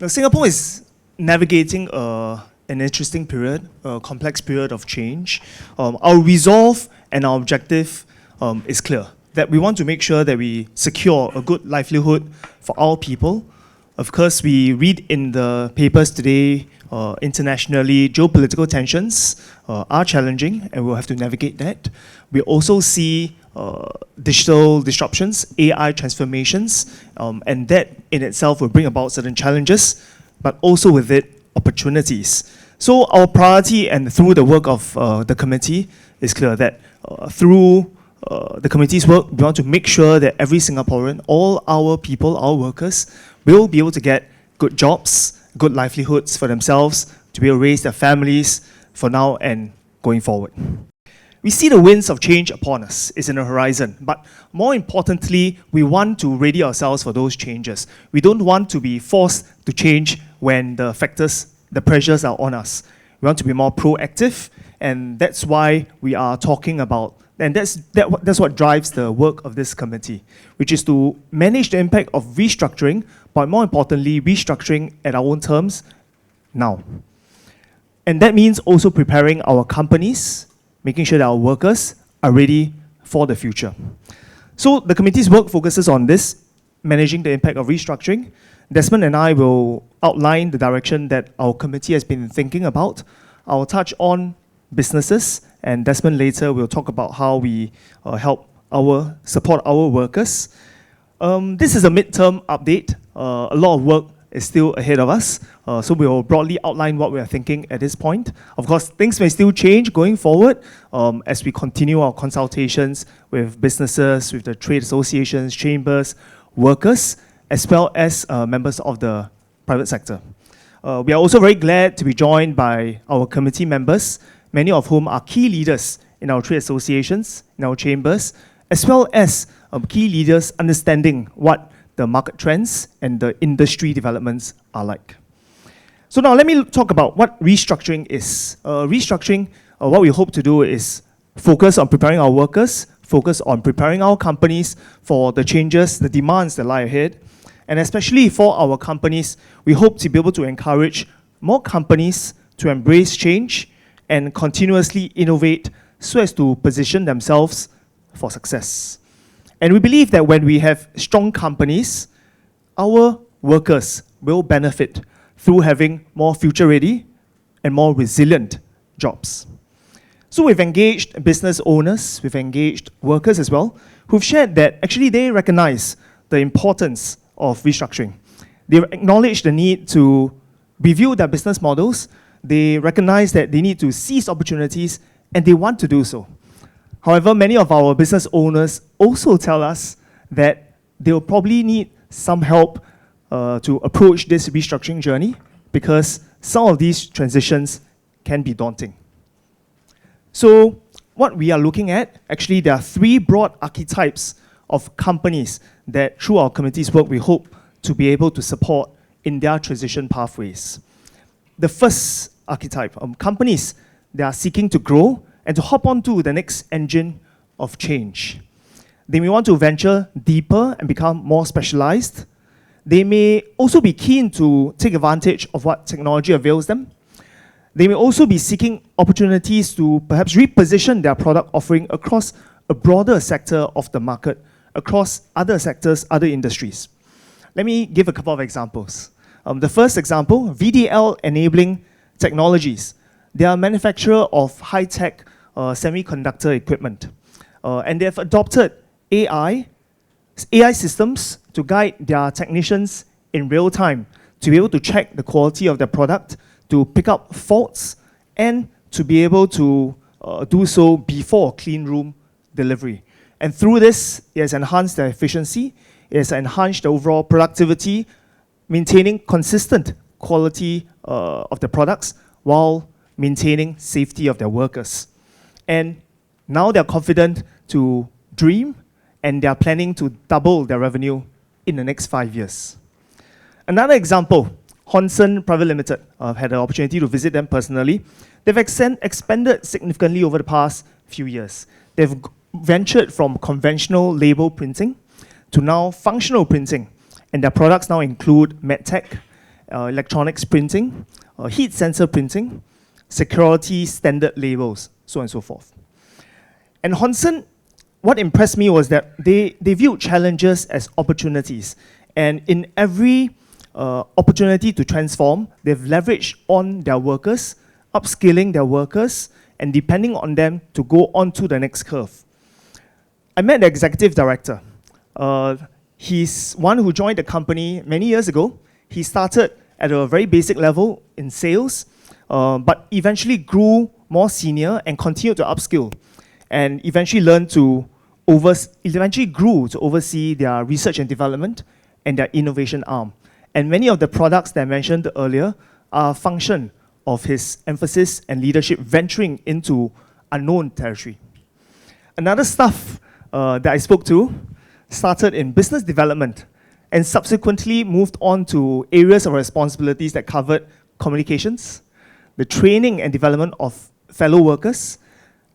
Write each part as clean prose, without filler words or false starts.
Now, Singapore is navigating an interesting period, a complex period of change. Our resolve and our objective is clear, that we want to make sure that we secure a good livelihood for our people. Of course, we read in the papers today, internationally, geopolitical tensions are challenging, and we'll have to navigate that. We also see digital disruptions, AI transformations, and that in itself will bring about certain challenges, but also with it, opportunities. So our priority, and through the work of the committee, is clear that through the committee's work, we want to make sure that every Singaporean, all our people, our workers, will be able to get good jobs, good livelihoods for themselves, to be able to raise their families for now and going forward. We see the winds of change upon us, it's in the horizon, but more importantly, we want to ready ourselves for those changes. We don't want to be forced to change when the factors, the pressures are on us. We want to be more proactive, and that's why we are talking about, and that's what drives the work of this committee, which is to manage the impact of restructuring, but more importantly, restructuring at our own terms now. And that means also preparing our companies, making sure that our workers are ready for the future. So the committee's work focuses on this, managing the impact of restructuring. Desmond and I will outline the direction that our committee has been thinking about. I'll touch on businesses, and Desmond later will talk about how we support our workers. This is a midterm update. A lot of work is still ahead of us. So we will broadly outline what we are thinking at this point. Of course, things may still change going forward as we continue our consultations with businesses, with the trade associations, chambers, workers, as well as members of the private sector. We are also very glad to be joined by our committee members, many of whom are key leaders in our trade associations, in our chambers, as well as key leaders understanding what the market trends and the industry developments are like. So now let me talk about what restructuring is. Restructuring, what we hope to do is focus on preparing our workers, focus on preparing our companies for the changes, the demands that lie ahead. And especially for our companies, we hope to be able to encourage more companies to embrace change and continuously innovate so as to position themselves for success. And we believe that when we have strong companies, our workers will benefit through having more future-ready and more resilient jobs. So we've engaged business owners, we've engaged workers as well, who've shared that actually they recognize the importance of restructuring. They acknowledge the need to review their business models, they recognize that they need to seize opportunities, and they want to do so. However, many of our business owners also tell us that they will probably need some help to approach this restructuring journey because some of these transitions can be daunting. So what we are looking at, actually there are three broad archetypes of companies that through our committee's work we hope to be able to support in their transition pathways. The first archetype, companies that are seeking to grow and to hop onto the next engine of change. They may want to venture deeper and become more specialized. They may also be keen to take advantage of what technology avails them. They may also be seeking opportunities to perhaps reposition their product offering across a broader sector of the market, across other sectors, other industries. Let me give a couple of examples. The first example, VDL enabling technologies. They are a manufacturer of high-tech semiconductor equipment. And they have adopted AI systems to guide their technicians in real time to be able to check the quality of their product, to pick up faults, and to be able to do so before clean room delivery. And through this, it has enhanced their efficiency, it has enhanced the overall productivity, maintaining consistent quality of the products while maintaining safety of their workers. And now they're confident to dream, and they're planning to double their revenue in the next 5 years. Another example, Honson Private Limited. I've had the opportunity to visit them personally. They've expanded significantly over the past few years. They've ventured from conventional label printing to now functional printing. And their products now include medtech, electronics printing, heat sensor printing, security standard labels, so on and so forth. And Honson, what impressed me was that they viewed challenges as opportunities. And in every opportunity to transform, they've leveraged on their workers, upskilling their workers, and depending on them to go on to the next curve. I met the executive director. He's one who joined the company many years ago. He started at a very basic level in sales, but eventually grew more senior and continued to upskill, and eventually grew to oversee their research and development and their innovation arm. And many of the products that I mentioned earlier are a function of his emphasis and leadership venturing into unknown territory. Another staff that I spoke to started in business development and subsequently moved on to areas of responsibilities that covered communications, the training and development of fellow workers,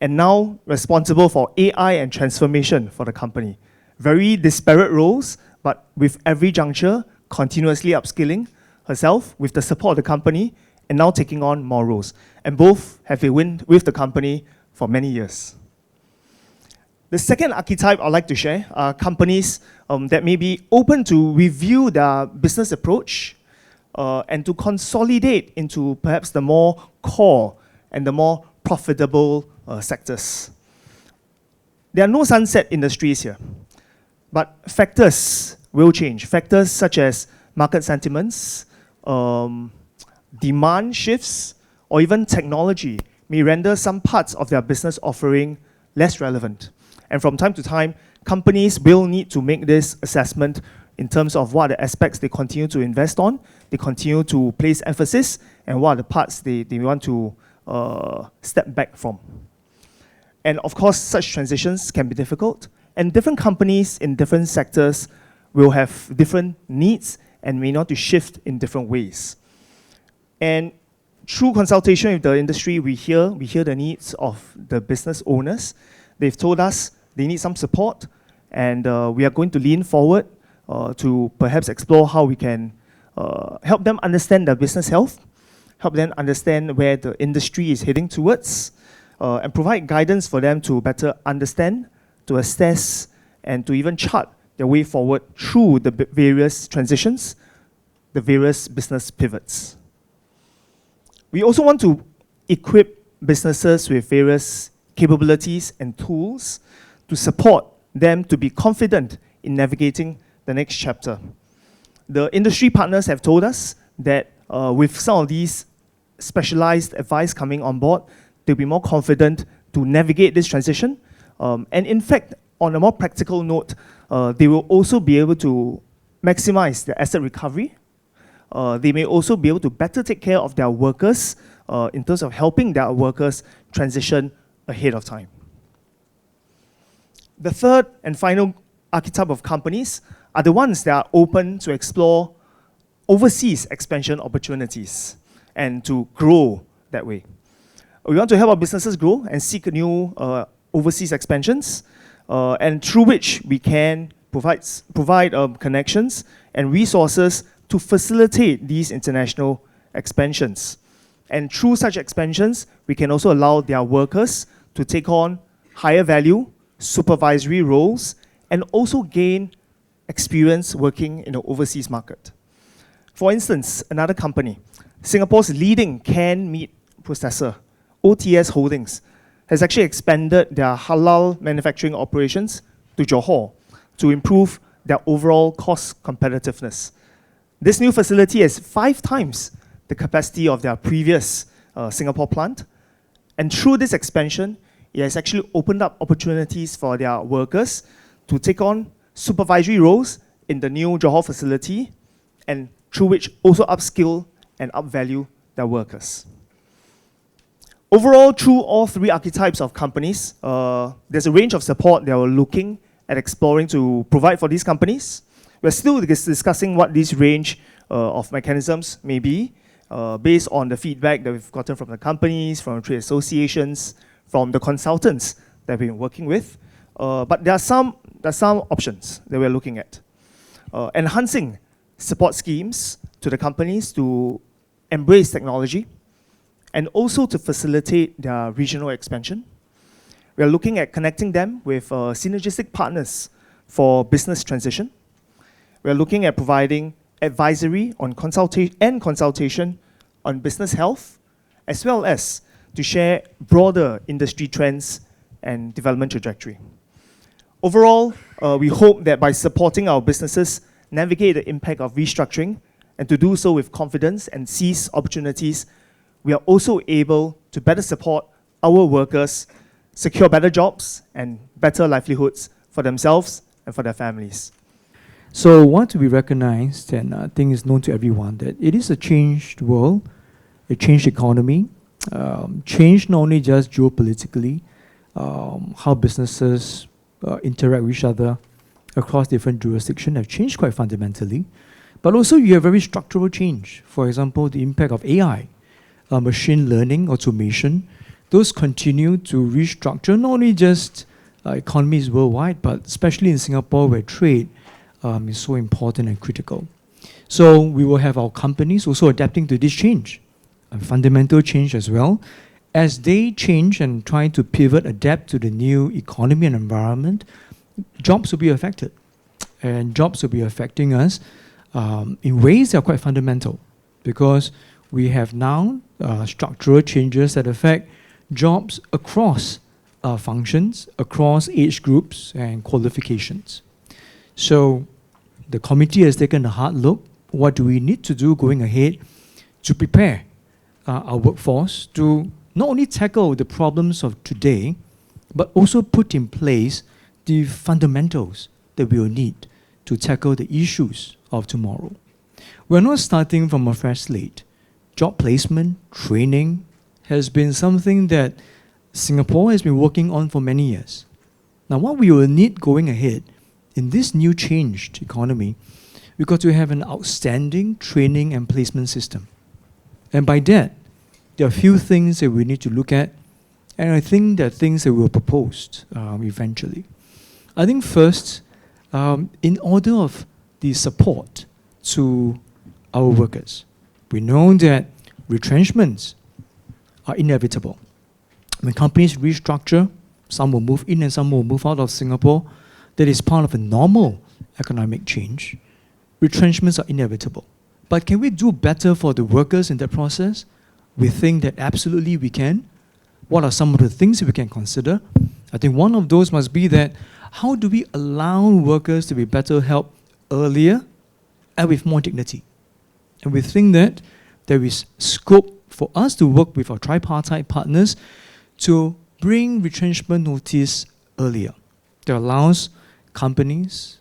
and now responsible for AI and transformation for the company. Very disparate roles, but with every juncture, continuously upskilling herself with the support of the company, and now taking on more roles. And both have been with the company for many years. The second archetype I'd like to share are companies that may be open to review their business approach and to consolidate into perhaps the more core and the more profitable sectors. There are no sunset industries here, but factors will change. Factors such as market sentiments, demand shifts, or even technology may render some parts of their business offering less relevant. And from time to time, companies will need to make this assessment in terms of what are the aspects they continue to invest on, they continue to place emphasis, and what are the parts they want to step back from. And of course, such transitions can be difficult, and different companies in different sectors will have different needs and may not to shift in different ways. And through consultation with the industry, we hear the needs of the business owners. They've told us they need some support, and we are going to lean forward to perhaps explore how we can help them understand their business health, help them understand where the industry is heading towards, and provide guidance for them to better understand, to assess, and to even chart their way forward through the various transitions, the various business pivots. We also want to equip businesses with various capabilities and tools to support them to be confident in navigating the next chapter. The industry partners have told us that with some of these specialized advice coming on board, they'll be more confident to navigate this transition. And in fact, on a more practical note, they will also be able to maximize their asset recovery. They may also be able to better take care of their workers in terms of helping their workers transition ahead of time. The third and final archetype of companies are the ones that are open to explore overseas expansion opportunities and to grow that way. We want to help our businesses grow and seek new overseas expansions, and through which we can provide connections and resources to facilitate these international expansions. And through such expansions, we can also allow their workers to take on higher value, supervisory roles, and also gain experience working in the overseas market. For instance, another company, Singapore's leading canned meat processor, OTS Holdings, has actually expanded their halal manufacturing operations to Johor to improve their overall cost competitiveness. This new facility has 5 times the capacity of their previous Singapore plant. And through this expansion, it has actually opened up opportunities for their workers to take on supervisory roles in the new Johor facility, and through which also upskill and upvalue their workers. Overall, through all 3 archetypes of companies, there's a range of support that we're looking at exploring to provide for these companies. We're still discussing what this range of mechanisms may be, based on the feedback that we've gotten from the companies, from trade associations, from the consultants that we've been working with. But there are some options that we're looking at. Enhancing support schemes to the companies to embrace technology and also to facilitate their regional expansion. We are looking at connecting them with synergistic partners for business transition. We are looking at providing advisory on consultation on business health, as well as to share broader industry trends and development trajectory. Overall, we hope that by supporting our businesses navigate the impact of restructuring and to do so with confidence and seize opportunities, we are also able to better support our workers, secure better jobs and better livelihoods for themselves and for their families. So what we recognize, and I think is known to everyone, that it is a changed world, a changed economy, changed not only just geopolitically, how businesses interact with each other across different jurisdictions have changed quite fundamentally, but also you have very structural change. For example, the impact of AI, machine learning, automation, those continue to restructure not only just economies worldwide, but especially in Singapore where trade is so important and critical. So we will have our companies also adapting to this change, a fundamental change as well. As they change and try to pivot, adapt to the new economy and environment, jobs will be affected. And jobs will be affecting us in ways that are quite fundamental, because we have now structural changes that affect jobs across functions, across age groups and qualifications. So the committee has taken a hard look. What do we need to do going ahead to prepare our workforce to not only tackle the problems of today, but also put in place the fundamentals that we will need to tackle the issues of tomorrow. We're not starting from a fresh slate. Job placement, training has been something that Singapore has been working on for many years. Now, what we will need going ahead in this new changed economy, we've got to have an outstanding training and placement system. And by that, there are a few things that we need to look at, and I think there are things that we'll propose eventually. I think first, in order of the support to our workers, we know that retrenchments are inevitable. When companies restructure, some will move in and some will move out of Singapore. That is part of a normal economic change. Retrenchments are inevitable. But can we do better for the workers in that process? We think that absolutely we can. What are some of the things that we can consider? I think one of those must be that how do we allow workers to be better helped earlier and with more dignity? And we think that there is scope for us to work with our tripartite partners to bring retrenchment notice earlier. That allows companies,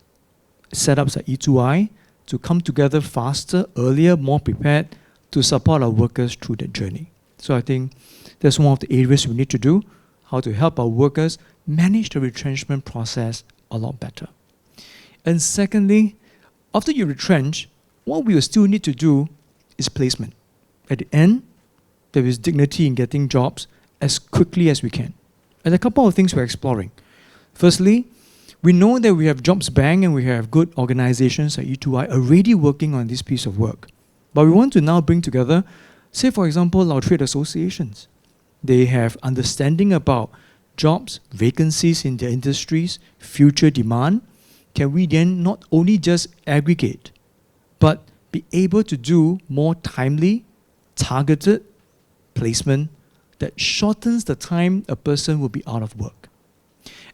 setups like E2I, to come together faster, earlier, more prepared to support our workers through that journey. So I think that's one of the areas we need to do, how to help our workers manage the retrenchment process a lot better. And secondly, after you retrench, what we will still need to do is placement. At the end, there is dignity in getting jobs as quickly as we can. And a couple of things we're exploring. Firstly, we know that we have Jobs Bank and we have good organizations like E2I already working on this piece of work. But we want to now bring together, say for example, our trade associations. They have understanding about jobs, vacancies in their industries, future demand. Can we then not only just aggregate, but be able to do more timely, targeted placement that shortens the time a person will be out of work?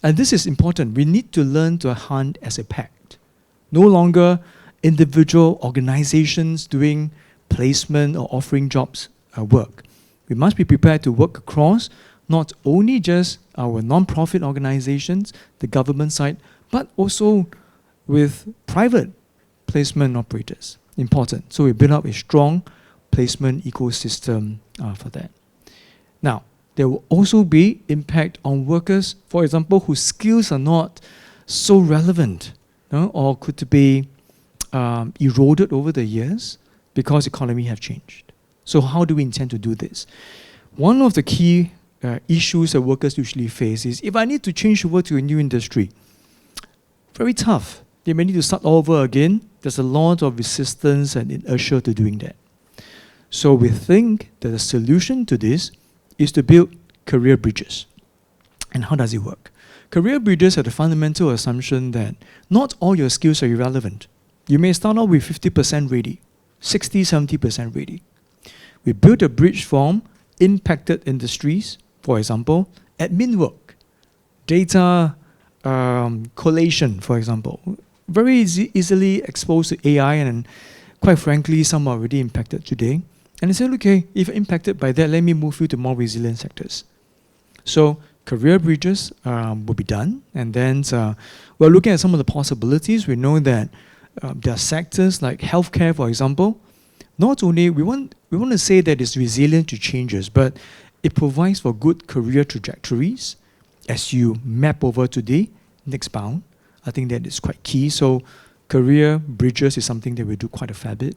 And this is important. We need to learn to hunt as a pact. No longer individual organizations doing placement or offering jobs work. We must be prepared to work across not only just our non-profit organizations, the government side, but also with private placement operators. Important. So we build up a strong placement ecosystem for that. Now, there will also be impact on workers, for example, whose skills are not so relevant, or could be eroded over the years because the economy have changed. So how do we intend to do this? One of the key issues that workers usually face is, if I need to change over to a new industry, very tough. they may need to start all over again. There's a lot of resistance and inertia to doing that. So we think that the solution to this is to build career bridges. And how does it work? Career bridges have the fundamental assumption that not all your skills are irrelevant. You may start out with 50% ready, 60, 70% ready. We built a bridge from impacted industries, for example, admin work, data collation, for example, very easily exposed to AI, and quite frankly, some are already impacted today. And they said, okay, if you're impacted by that, let me move you to more resilient sectors. So career bridges will be done, and then we're looking at some of the possibilities. We know that there are sectors like healthcare, for example. Not only we want to say that it's resilient to changes, but it provides for good career trajectories as you map over to the next bound. I think that is quite key. So career bridges is something that we do quite a fair bit.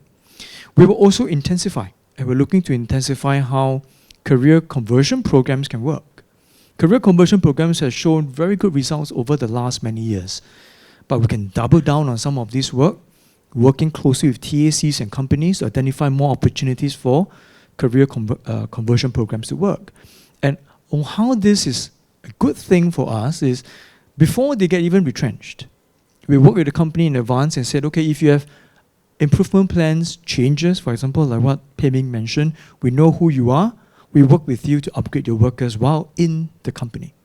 We will also intensify, and we're looking to intensify how career conversion programs can work. Career conversion programs have shown very good results over the last many years, but we can double down on some of this work, working closely with TACs and companies to identify more opportunities for career conversion programs to work. And on how this is a good thing for us is, before they get even retrenched, we work with the company in advance and said, okay, if you have improvement plans, changes, for example, like what Ming mentioned, we know who you are, we work with you to upgrade your workers while in the company.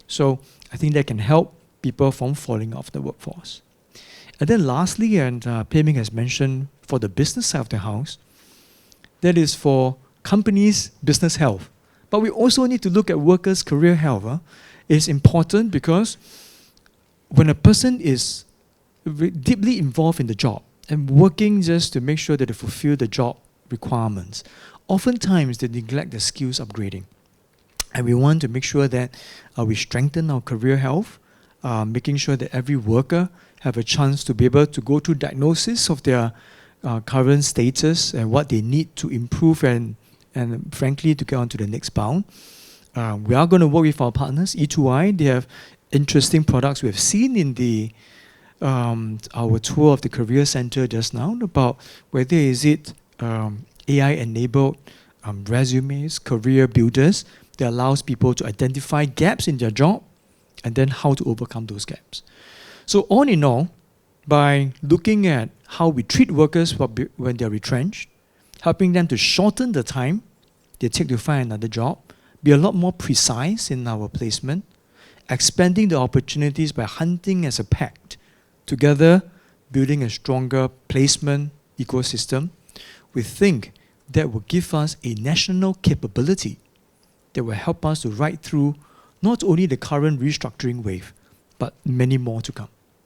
So I think that can help people from falling off the workforce. And then lastly, and Ming has mentioned, for the business side of the house, that is for companies' business health. But we also need to look at workers' career health. It's important because when a person is deeply involved in the job and working just to make sure that they fulfill the job requirements, oftentimes they neglect the skills upgrading. And we want to make sure that we strengthen our career health, making sure that every worker have a chance to be able to go through diagnosis of their current status and what they need to improve and frankly to get on to the next bound. We are going to work with our partners, E2I. They have interesting products we have seen in the our tour of the career center just now about whether is it AI-enabled resumes, career builders that allows people to identify gaps in their job and then how to overcome those gaps. So all in all, by looking at how we treat workers when they're retrenched, helping them to shorten the time they take to find another job, be a lot more precise in our placement, expanding the opportunities by hunting as a pact, together building a stronger placement ecosystem, we think that will give us a national capability that will help us to ride through not only the current restructuring wave, but many more to come.